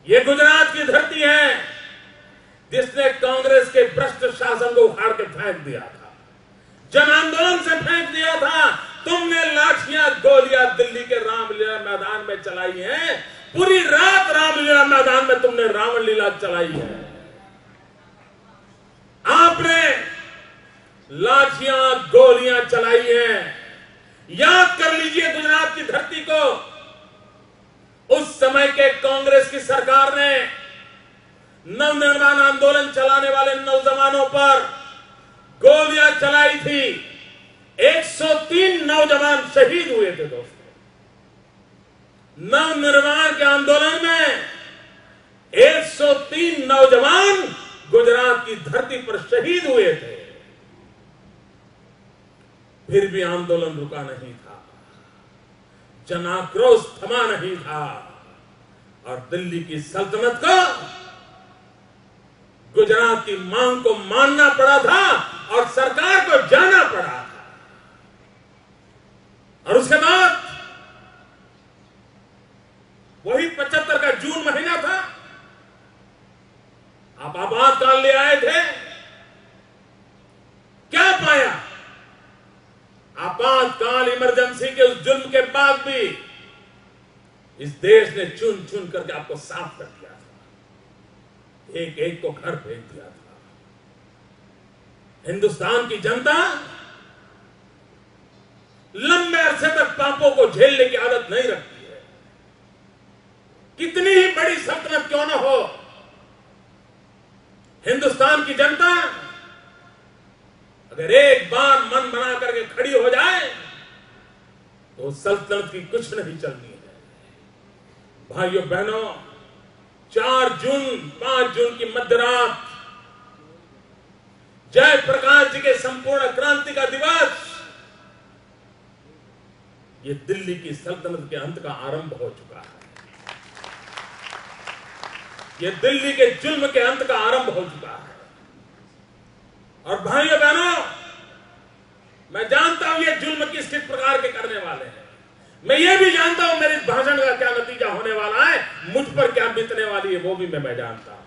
ये गुजरात की धरती है जिसने कांग्रेस के भ्रष्ट शासन को उखाड़ के फेंक दिया था, जन आंदोलन से फेंक दिया था। तुमने लाठियां गोलियां दिल्ली के रामलीला मैदान में चलाई हैं, पूरी रात रामलीला मैदान में तुमने रावण लीला चलाई है। आपने लाठियां गोलियां चलाई हैं। याद कर लीजिए गुजरात की धरती को। उस समय के कांग्रेस की सरकार ने नवनिर्माण आंदोलन चलाने वाले नौजवानों पर गोलियां चलाई थी। 103 नौजवान शहीद हुए थे दोस्तों। नवनिर्माण के आंदोलन में 103 नौजवान गुजरात की धरती पर शहीद हुए थे। फिर भी आंदोलन रुका नहीं था, जनाक्रोश थमा नहीं था और दिल्ली की सल्तनत को गुजरात की मांग को मानना पड़ा था और सरकार को जाना पड़ा था। और उसके बाद वही 75 का जून महीना था, आप आपातकाल ले आए थे। क्या पाया? आपातकाल इमरजेंसी के उस जुल्म के बाद भी इस देश ने चुन चुन करके आपको साफ कर दिया था, एक एक को घर भेज दिया था। हिंदुस्तान की जनता लंबे अरसे तक पापों को झेलने की आदत नहीं रखती है। कितनी ही बड़ी सल्तनत क्यों न हो, हिंदुस्तान की जनता अगर एक बार मन बना करके खड़ी हो जाए तो सल्तनत की कुछ नहीं चलनी है। भाइयों बहनों, 4 जून 5 जून की मध्यरात जयप्रकाश जी के संपूर्ण क्रांति का दिवस, ये दिल्ली की सल्तनत के अंत का आरंभ हो चुका है। ये दिल्ली के जुल्म के अंत का आरंभ हो चुका है। और भाइयों बहनों, मैं जानता हूं ये जुल्म किस किस प्रकार के करने वाले हैं। मैं ये भी जानता हूं मेरे इस भाषण का क्या नतीजा होने वाला है, मुझ पर क्या बीतने वाली है वो भी मैं जानता हूं।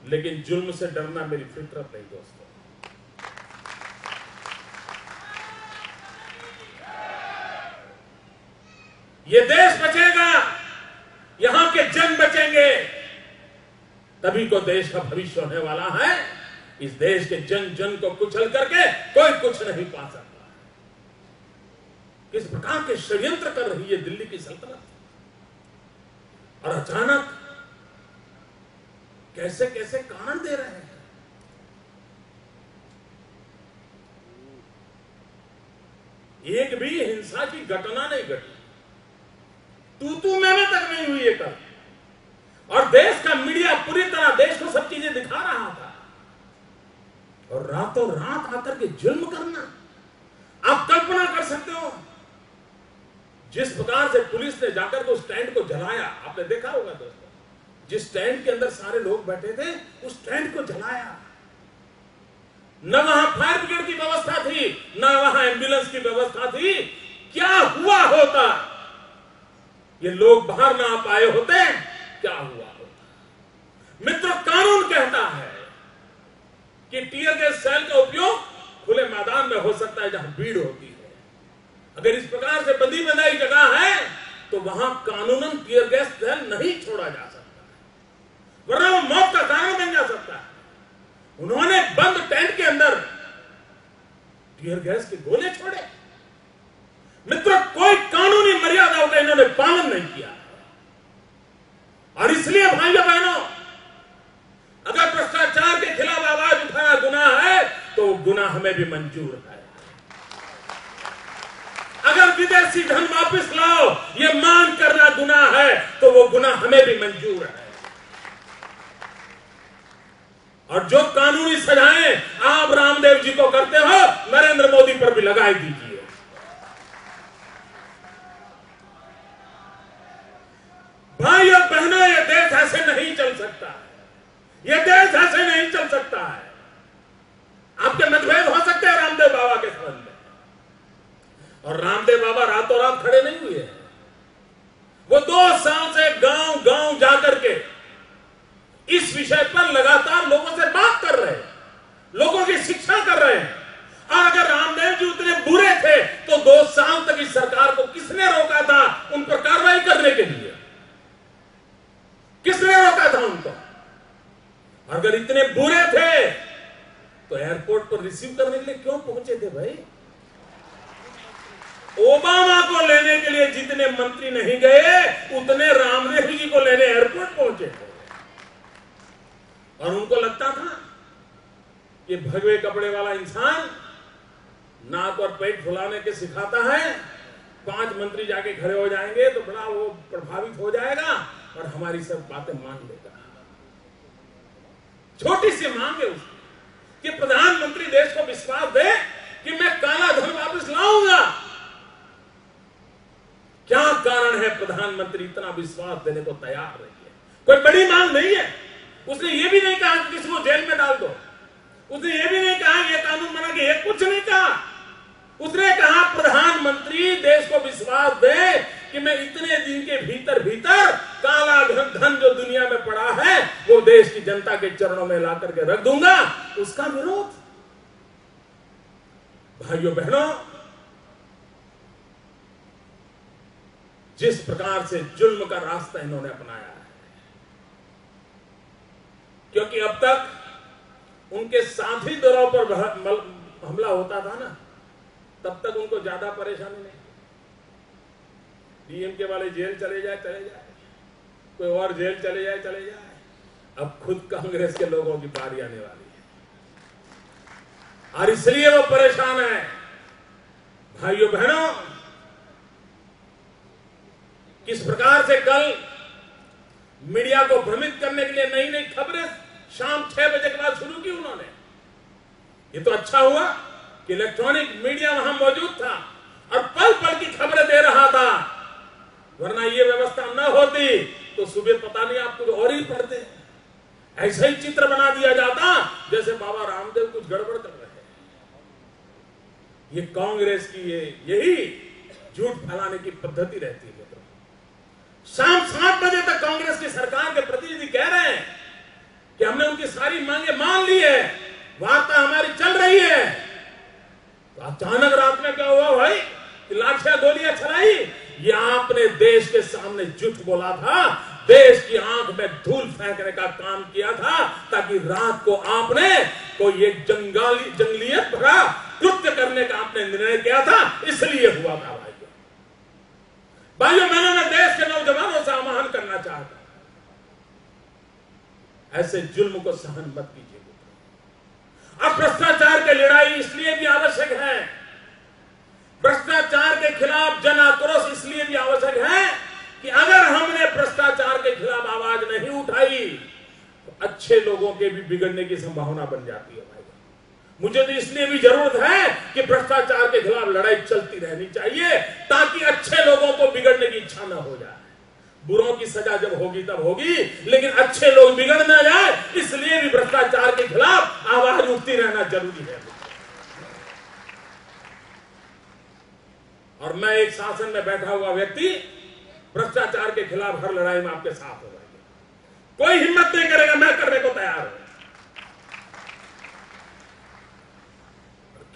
लेकिन जुल्म से डरना मेरी फितरत नहीं दोस्तों। ये देश बचेगा, यहां के जन बचेंगे, तभी को देश का भविष्य होने वाला है। इस देश के जन जन को कुचल करके कोई कुछ नहीं पा सकता। किस प्रकार के षड्यंत्र कर रही है दिल्ली की सल्तनत, और अचानक कैसे कैसे कारण दे रहे हैं। एक भी हिंसा की घटना नहीं घटी, तू मैंने तक नहीं हुई है कल। और देश का मीडिया पूरी तरह देश को सब चीजें दिखा रहा था, और रातों रात आकर के जुल्म करना, आप कल्पना कर सकते हो जिस प्रकार से पुलिस ने जाकर के उस टेंट को जलाया। आपने देखा होगा दोस्तों, जिस टेंट के अंदर सारे लोग बैठे थे उस टेंट को जलाया। न वहां फायर ब्रिगेड की व्यवस्था थी, न वहां एम्बुलेंस की व्यवस्था थी। क्या हुआ होता? ये लोग बाहर ना आ पाए होते, क्या हुआ होता? मित्रों, कानून कहता है कि टीयर गैस सेल का उपयोग खुले मैदान में हो सकता है जहां भीड़ होती है। अगर इस प्रकार से बंदी बनाई जगह है तो वहां कानूनन टीयर गैस सेल नहीं छोड़ा जा सकता, वरना वो मौत का कारण बन जा सकता है। उन्होंने बंद टेंट के अंदर टीयर गैस के गोले छोड़े। मित्रों, कोई कानूनी मर्यादाओं का इन्होंने पालन नहीं किया। और इसलिए भाइयों बहनों, अगर भ्रष्टाचार के खिलाफ आवाज उठाना गुनाह है तो गुनाह हमें भी मंजूर है। अगर विदेशी धन वापस लाओ ये मांग करना गुनाह है तो वो गुनाह हमें भी मंजूर है। और जो कानूनी सजाएं आप रामदेव जी को करते हो, नरेंद्र मोदी पर भी लगाई दीजिए। भाइयों बहनों, ये देश ऐसे नहीं चल सकता है। ये देश ऐसे नहीं चल सकता है। आपके मतभेद हो सकते हैं रामदेव बाबा के संबंध में, और रामदेव बाबा रातों रात खड़े नहीं हुए हैं। वो 2 साल से गांव गांव जाकर के इस विषय पर लगातार लोगों से बात कर रहे हैं, लोगों की शिक्षा कर रहे हैं। और अगर रामदेव जी उतने बुरे थे तो 2 साल तक इस सरकार को किसने रोका था उन पर कार्रवाई करने के लिए? किसने रोका था उनको? अगर इतने बुरे थे तो एयरपोर्ट पर रिसीव करने के लिए क्यों पहुंचे थे भाई? ओबामा को लेने के लिए जितने मंत्री नहीं गए उतने रामदेव जी को लेने एयरपोर्ट पहुंचे थे। और उनको लगता था कि भगवे कपड़े वाला इंसान नाक और पेट फुलाने के सिखाता है, 5 मंत्री जाके खड़े हो जाएंगे तो बड़ा वो प्रभावित हो जाएगा और हमारी सब बातें मान लेगा। छोटी सी मांग है उसकी कि प्रधानमंत्री देश को विश्वास दे कि मैं काला धन वापस लाऊंगा। क्या कारण है प्रधानमंत्री इतना विश्वास देने को तैयार नहीं है? कोई बड़ी मांग नहीं है। उसने ये भी नहीं कहा कि किसी को जेल में डाल दो, उसने ये भी नहीं कहा ये कानून बना के, ये कुछ नहीं कहा। उसने कहा प्रधानमंत्री देश को विश्वास दे कि मैं इतने दिन के भीतर भीतर काला धन जो दुनिया में पड़ा है वो देश की जनता के चरणों में ला करके रख दूंगा। उसका विरोध। भाइयों बहनों, जिस प्रकार से जुल्म का रास्ता इन्होंने अपनाया है, क्योंकि अब तक उनके साथी दलों पर हमला होता था ना, तब तक उनको ज्यादा परेशानी नहीं। डीएमके वाले जेल चले जाए, कोई और जेल चले जाए। अब खुद कांग्रेस के लोगों की बारी आने वाली है और इसलिए वो परेशान है। भाइयों बहनों, किस प्रकार से कल मीडिया को भ्रमित करने के लिए नई नई खबरें शाम 6 बजे के बाद शुरू की उन्होंने। ये तो अच्छा हुआ कि इलेक्ट्रॉनिक मीडिया वहां मौजूद था और पल पल की खबरें दे रहा था, वरना ये व्यवस्था न होती तो सुबह पता नहीं आप कुछ और ही पढ़ते। ऐसा ही चित्र बना दिया जाता जैसे बाबा रामदेव कुछ गड़बड़ कर रहे हैं। ये कांग्रेस की यही झूठ फैलाने की पद्धति रहती है। शाम 7 बजे तक कांग्रेस की सरकार के प्रतिनिधि कह रहे हैं कि हमने उनकी सारी मांगे मान ली है, वार्ता हमारी चल रही है। तो अचानक रात में क्या हुआ भाई कि लाठियां गोलियां चलाई? ये आपने देश के सामने झूठ बोला था, देश की आंख में धूल फेंकने का काम किया था ताकि रात को आपने कोई एक जंगलियत भरा कृत्य करने का आपने निर्णय किया था, इसलिए हुआ था। भाइयों बहनों, मैं देश के नौजवानों से आह्वान करना चाहता हूं, ऐसे जुल्म को सहन मत कीजिए। अब भ्रष्टाचार की लड़ाई इसलिए भी आवश्यक है, भ्रष्टाचार के खिलाफ जन आक्रोश इसलिए भी आवश्यक है कि अगर हमने भ्रष्टाचार के खिलाफ आवाज नहीं उठाई तो अच्छे लोगों के भी बिगड़ने की संभावना बन जाती है। भाई, मुझे तो इसलिए भी जरूरत है कि भ्रष्टाचार के खिलाफ लड़ाई चलती रहनी चाहिए ताकि अच्छे लोगों को बिगड़ने की इच्छा न हो जाए। बुरों की सजा जब होगी तब होगी, लेकिन अच्छे लोग बिगड़ न जाए, इसलिए भी भ्रष्टाचार के खिलाफ आवाज उठती रहना जरूरी है। और मैं एक शासन में बैठा हुआ व्यक्ति भ्रष्टाचार के खिलाफ हर लड़ाई में आपके साथ हो जाएगा। कोई हिम्मत नहीं करेगा, मैं करने को तैयार हूं।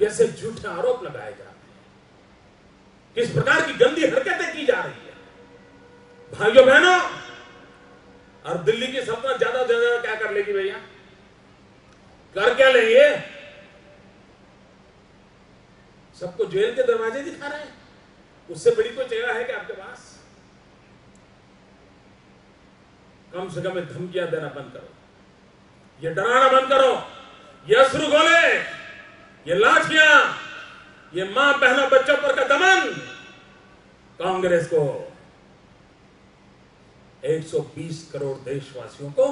कैसे झूठे आरोप लगाए जा रहे हैं, किस प्रकार की गंदी हरकतें की जा रही है। भाइयों बहनों, और दिल्ली की सल्तनत ज्यादा से ज्यादा क्या कर लेगी भैया? कर क्या लेंगे? सबको जेल के दरवाजे दिखा रहे हैं, उससे बड़ी कोई चेहरा है क्या आपके पास? कम से कम धमकियां देना बंद करो, ये डराना बंद करो, ये अश्रु गोले, ये लाठियां, ये मां बहनों बच्चों पर का दमन। कांग्रेस को 120 करोड़ देशवासियों को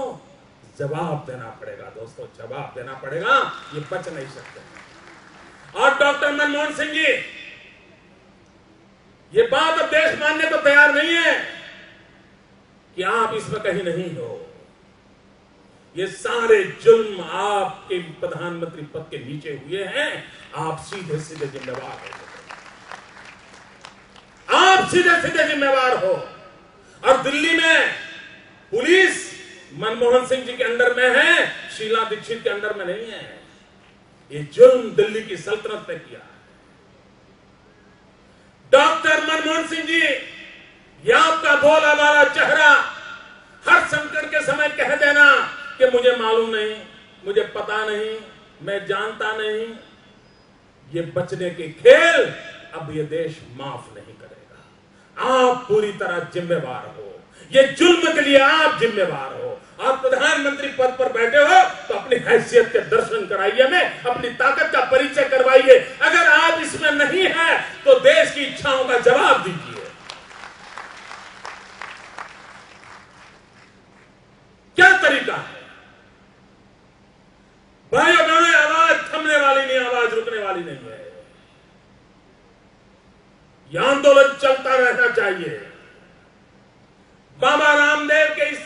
जवाब देना पड़ेगा दोस्तों, जवाब देना पड़ेगा, ये बच नहीं सकते। और डॉक्टर मनमोहन सिंह जी, ये बात अब देश मानने को तैयार नहीं है कि आप इसमें कहीं नहीं हो। ये सारे जुल्म आपके प्रधानमंत्री पद के नीचे हुए हैं, आप सीधे सीधे जिम्मेवार हैं। आप आप सीधे सीधे जिम्मेवार हो। और दिल्ली में पुलिस मनमोहन सिंह जी के अंडर में है, शीला दीक्षित के अंडर में नहीं है। ये जुल्म दिल्ली की सल्तनत ने किया। डॉक्टर मनमोहन सिंह जी, ये आपका भोला भाला चेहरा हर संकट के समय कह देना कि मुझे मालूम नहीं, मुझे पता नहीं, मैं जानता नहीं, ये बचने के खेल अब ये देश माफ नहीं करेगा। आप पूरी तरह जिम्मेवार हो, ये जुल्म के लिए आप जिम्मेवार हो। आप प्रधानमंत्री पद पर बैठे हो तो अपनी हैसियत के दर्शन कराइए, हमें अपनी ताकत का परिचय करवाइए। अगर आप इसमें नहीं है तो देश की इच्छाओं का जवाब दीजिए। क्या तरीका है? भाइयों बहनों, आवाज थमने वाली नहीं, आवाज रुकने वाली नहीं है। यह आंदोलन चलता रहना चाहिए। बाबा रामदेव के इस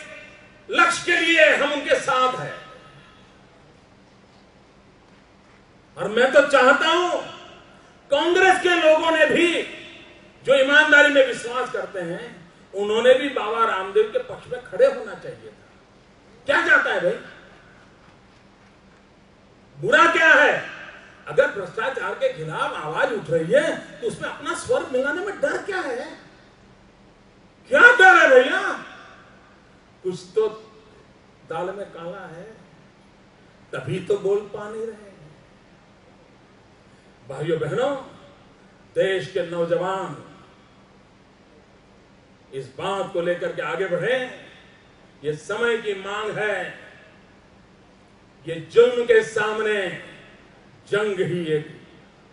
लक्ष्य के लिए हम उनके साथ हैं। और मैं तो चाहता हूं कांग्रेस के लोगों ने भी, जो ईमानदारी में विश्वास करते हैं, उन्होंने भी बाबा रामदेव के पक्ष में खड़े होना चाहिए था। क्या चाहता है भाई? बुरा क्या है? अगर भ्रष्टाचार के खिलाफ आवाज उठ रही है तो उसमें अपना स्वर मिलाने में डर क्या है? क्या डर है भैया? कुछ तो दाल में काला है, तभी तो बोल पा नहीं रहे। भाइयों बहनों, देश के नौजवान इस बात को लेकर के आगे बढ़े। ये समय की मांग है। ये जुल्म के सामने जंग ही एक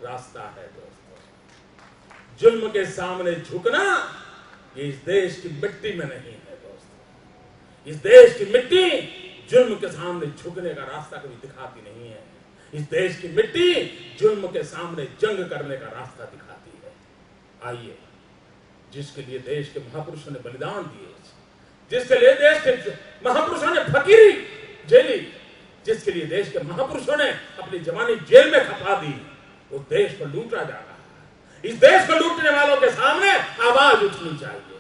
रास्ता है दोस्तों। जुल्म के सामने झुकना ये इस देश की मिट्टी में नहीं है दोस्तों। इस देश की मिट्टी जुल्म के सामने झुकने का रास्ता कभी दिखाती नहीं है। इस देश की मिट्टी जुल्म के सामने जंग करने का रास्ता दिखाती है। आइए, जिसके लिए देश के महापुरुषों ने बलिदान दिए, जिसके लिए देश के महापुरुषों ने फकीरी झेली, जिसके लिए देश के महापुरुषों ने अपनी जवानी जेल में खपा दी, वो देश को लूटा जा रहा है। इस देश को लूटने वालों के सामने आवाज उठनी चाहिए।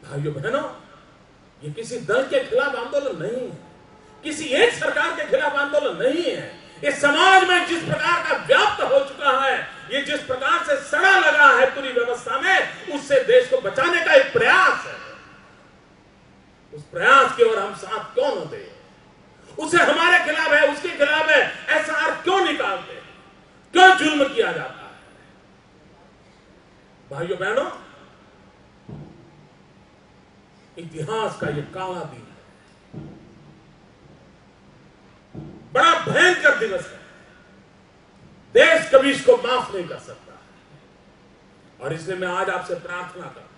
भाइयों बहनों, ये किसी दल के खिलाफ आंदोलन नहीं है, किसी एक सरकार के खिलाफ आंदोलन नहीं है। इस समाज में जिस प्रकार का व्याप्त हो चुका है, ये जिस प्रकार से सड़ा लगा है पूरी व्यवस्था में, उससे देश को बचाने का एक प्रयास है। उस प्रयास की ओर हम साथ क्यों न दें? उसे हमारे खिलाफ है, उसके खिलाफ है, एसआर क्यों निकालते हैं? क्यों जुल्म किया जाता है? भाइयों बहनों, इतिहास का ये काला दिन है, बड़ा भयंकर दिवस है। देश कभी इसको माफ नहीं कर सकता। और इसलिए मैं आज आपसे प्रार्थना करता हूं,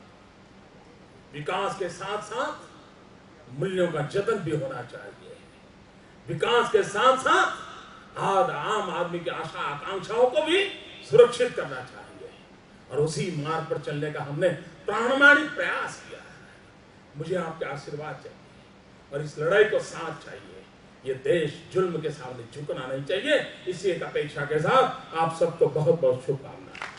विकास के साथ साथ मूल्यों का जतन भी होना चाहिए। विकास के साथ साथ आम आदमी की आशा आकांक्षाओं को भी सुरक्षित करना चाहिए। और उसी मार्ग पर चलने का हमने प्रामाणिक प्रयास किया है। मुझे आपके आशीर्वाद चाहिए और इस लड़ाई को साथ चाहिए। ये देश जुल्म के सामने झुकना नहीं चाहिए। इसी एक अपेक्षा के साथ आप सबको बहुत बहुत शुभकामनाएं।